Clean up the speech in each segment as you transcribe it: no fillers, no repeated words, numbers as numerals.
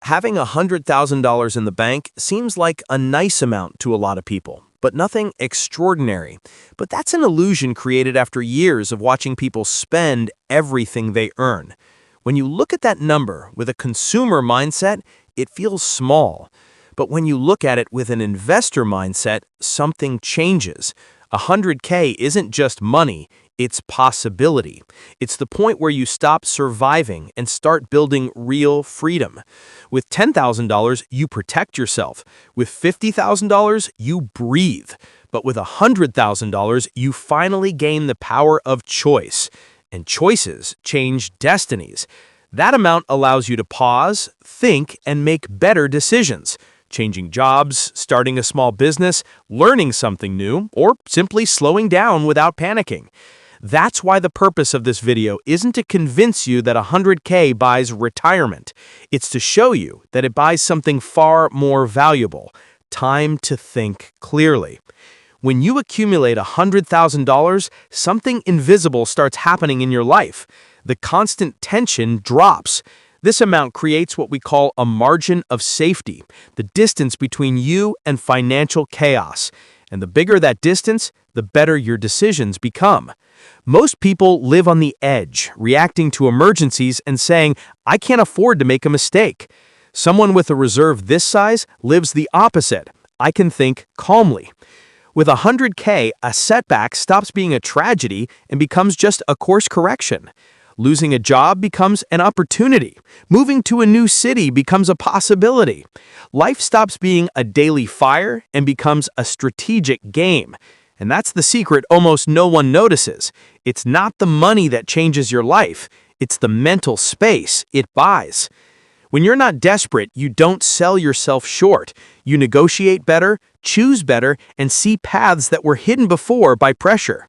Having $100,000 in the bank seems like a nice amount to a lot of people, but nothing extraordinary. But that's an illusion created after years of watching people spend everything they earn. When you look at that number with a consumer mindset, it feels small. But when you look at it with an investor mindset, something changes. 100K isn't just money, it's possibility. It's the point where you stop surviving and start building real freedom. With $10,000, you protect yourself. With $50,000, you breathe. But with $100,000, you finally gain the power of choice. And choices change destinies. That amount allows you to pause, think, and make better decisions. Changing jobs, starting a small business, learning something new, or simply slowing down without panicking. That's why the purpose of this video isn't to convince you that 100K buys retirement. It's to show you that it buys something far more valuable, time to think clearly. When you accumulate $100,000, something invisible starts happening in your life. The constant tension drops. This amount creates what we call a margin of safety, the distance between you and financial chaos. And the bigger that distance, the better your decisions become. Most people live on the edge, reacting to emergencies and saying, "I can't afford to make a mistake." Someone with a reserve this size lives the opposite. "I can think calmly." With 100K, a setback stops being a tragedy and becomes just a course correction. Losing a job becomes an opportunity. Moving to a new city becomes a possibility. Life stops being a daily fire and becomes a strategic game. And that's the secret almost no one notices. It's not the money that changes your life. It's the mental space it buys. When you're not desperate, you don't sell yourself short. You negotiate better, choose better, and see paths that were hidden before by pressure.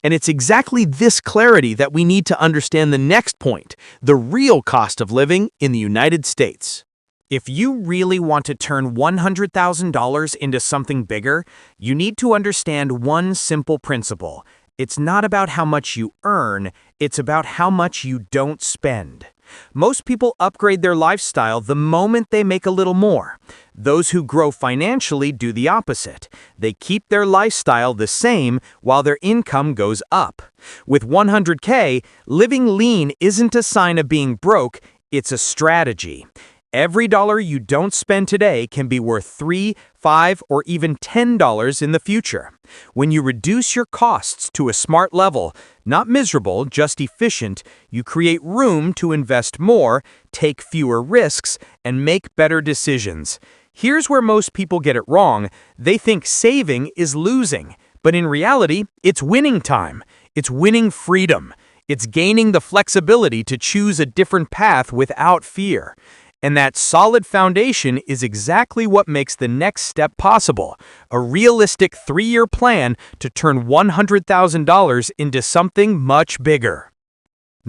And it's exactly this clarity that we need to understand the next point, the real cost of living in the United States. If you really want to turn $100,000 into something bigger, you need to understand one simple principle. It's not about how much you earn, it's about how much you don't spend. Most people upgrade their lifestyle the moment they make a little more. Those who grow financially do the opposite. They keep their lifestyle the same while their income goes up. With 100K, living lean isn't a sign of being broke, it's a strategy. Every dollar you don't spend today can be worth $3, $5, or even $10 in the future. When you reduce your costs to a smart level, not miserable, just efficient, you create room to invest more, take fewer risks, and make better decisions. Here's where most people get it wrong. They think saving is losing, but in reality, it's winning time. It's winning freedom. It's gaining the flexibility to choose a different path without fear. And that solid foundation is exactly what makes the next step possible, a realistic 3-year plan to turn $100,000 into something much bigger.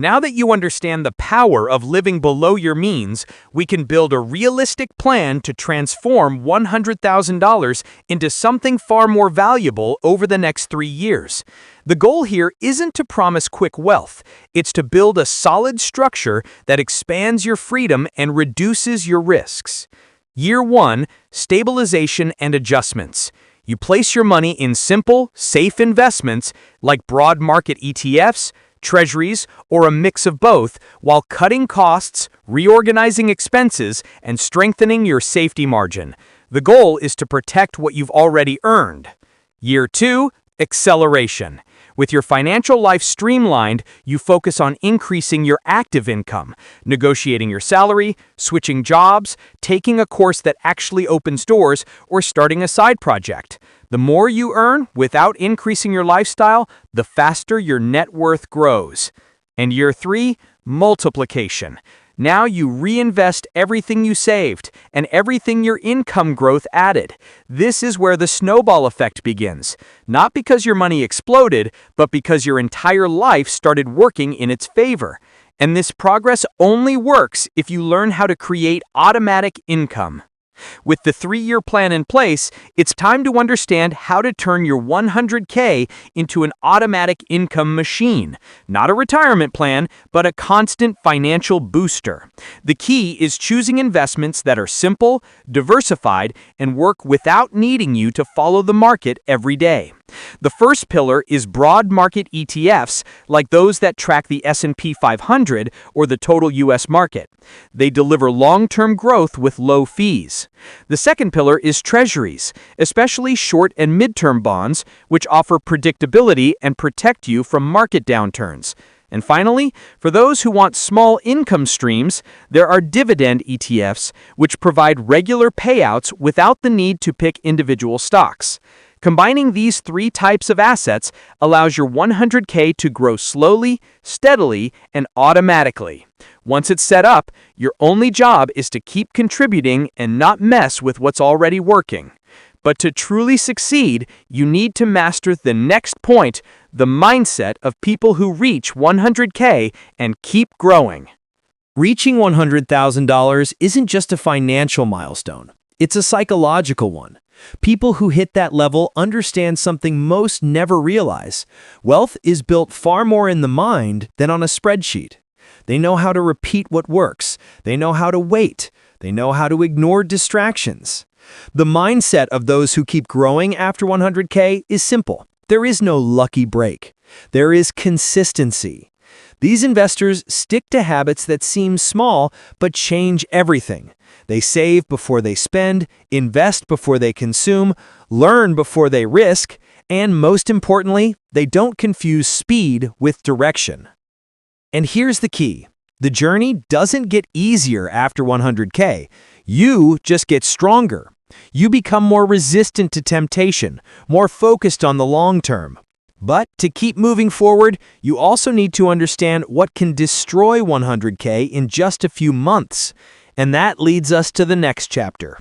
Now that you understand the power of living below your means, we can build a realistic plan to transform $100,000 into something far more valuable over the next 3 years. The goal here isn't to promise quick wealth. It's to build a solid structure that expands your freedom and reduces your risks. Year 1, stabilization and adjustments. You place your money in simple, safe investments like broad market ETFs, treasuries, or a mix of both, while cutting costs, reorganizing expenses, and strengthening your safety margin. The goal is to protect what you've already earned. Year 2, acceleration. With your financial life streamlined, you focus on increasing your active income, negotiating your salary, switching jobs, taking a course that actually opens doors, or starting a side project. The more you earn without increasing your lifestyle, the faster your net worth grows. And year 3, multiplication. Now you reinvest everything you saved and everything your income growth added. This is where the snowball effect begins. Not because your money exploded, but because your entire life started working in its favor. And this progress only works if you learn how to create automatic income. With the 3-year plan in place, it's time to understand how to turn your 100K into an automatic income machine. Not a retirement plan, but a constant financial booster. The key is choosing investments that are simple, diversified, and work without needing you to follow the market every day. The first pillar is broad market ETFs, like those that track the S&P 500 or the total U.S. market. They deliver long-term growth with low fees. The second pillar is treasuries, especially short and mid-term bonds, which offer predictability and protect you from market downturns. And finally, for those who want small income streams, there are dividend ETFs, which provide regular payouts without the need to pick individual stocks. Combining these 3 types of assets allows your 100K to grow slowly, steadily, and automatically. Once it's set up, your only job is to keep contributing and not mess with what's already working. But to truly succeed, you need to master the next point, the mindset of people who reach 100K and keep growing. Reaching $100,000 isn't just a financial milestone. It's a psychological one. People who hit that level understand something most never realize. Wealth is built far more in the mind than on a spreadsheet. They know how to repeat what works. They know how to wait. They know how to ignore distractions. The mindset of those who keep growing after 100K is simple. There is no lucky break. There is consistency. These investors stick to habits that seem small but change everything. They save before they spend, invest before they consume, learn before they risk, and most importantly, they don't confuse speed with direction. And here's the key. The journey doesn't get easier after 100K. You just get stronger. You become more resistant to temptation, more focused on the long term. But to keep moving forward, you also need to understand what can destroy 100K in just a few months. And that leads us to the next chapter.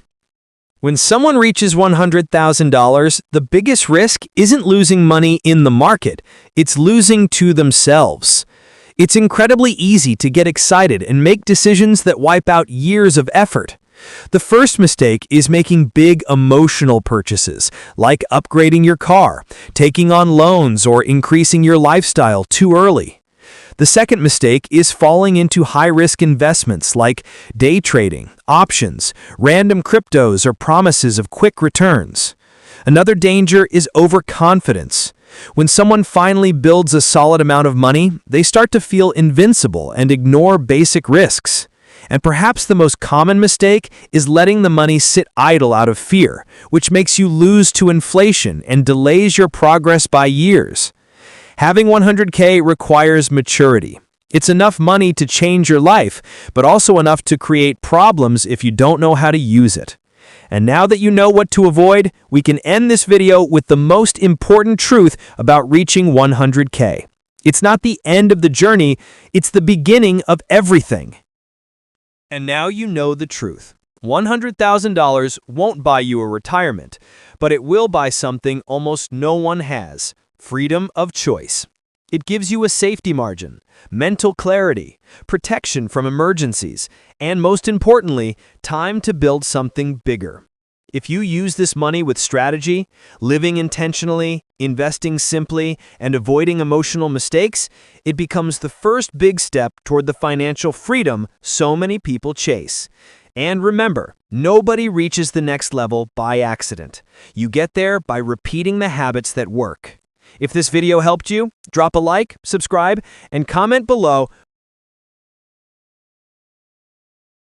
When someone reaches $100,000, the biggest risk isn't losing money in the market, it's losing to themselves. It's incredibly easy to get excited and make decisions that wipe out years of effort. The first mistake is making big emotional purchases, like upgrading your car, taking on loans, or increasing your lifestyle too early. The second mistake is falling into high-risk investments like day trading, options, random cryptos, or promises of quick returns. Another danger is overconfidence. When someone finally builds a solid amount of money, they start to feel invincible and ignore basic risks. And perhaps the most common mistake is letting the money sit idle out of fear, which makes you lose to inflation and delays your progress by years. Having 100K requires maturity. It's enough money to change your life, but also enough to create problems if you don't know how to use it. And now that you know what to avoid, we can end this video with the most important truth about reaching 100K. It's not the end of the journey, it's the beginning of everything. And now you know the truth. $100,000 won't buy you a retirement, but it will buy something almost no one has: freedom of choice. It gives you a safety margin, mental clarity, protection from emergencies, and most importantly, time to build something bigger. If you use this money with strategy, living intentionally, investing simply, and avoiding emotional mistakes, it becomes the first big step toward the financial freedom so many people chase. And remember, nobody reaches the next level by accident. You get there by repeating the habits that work. If this video helped you, drop a like, subscribe, and comment below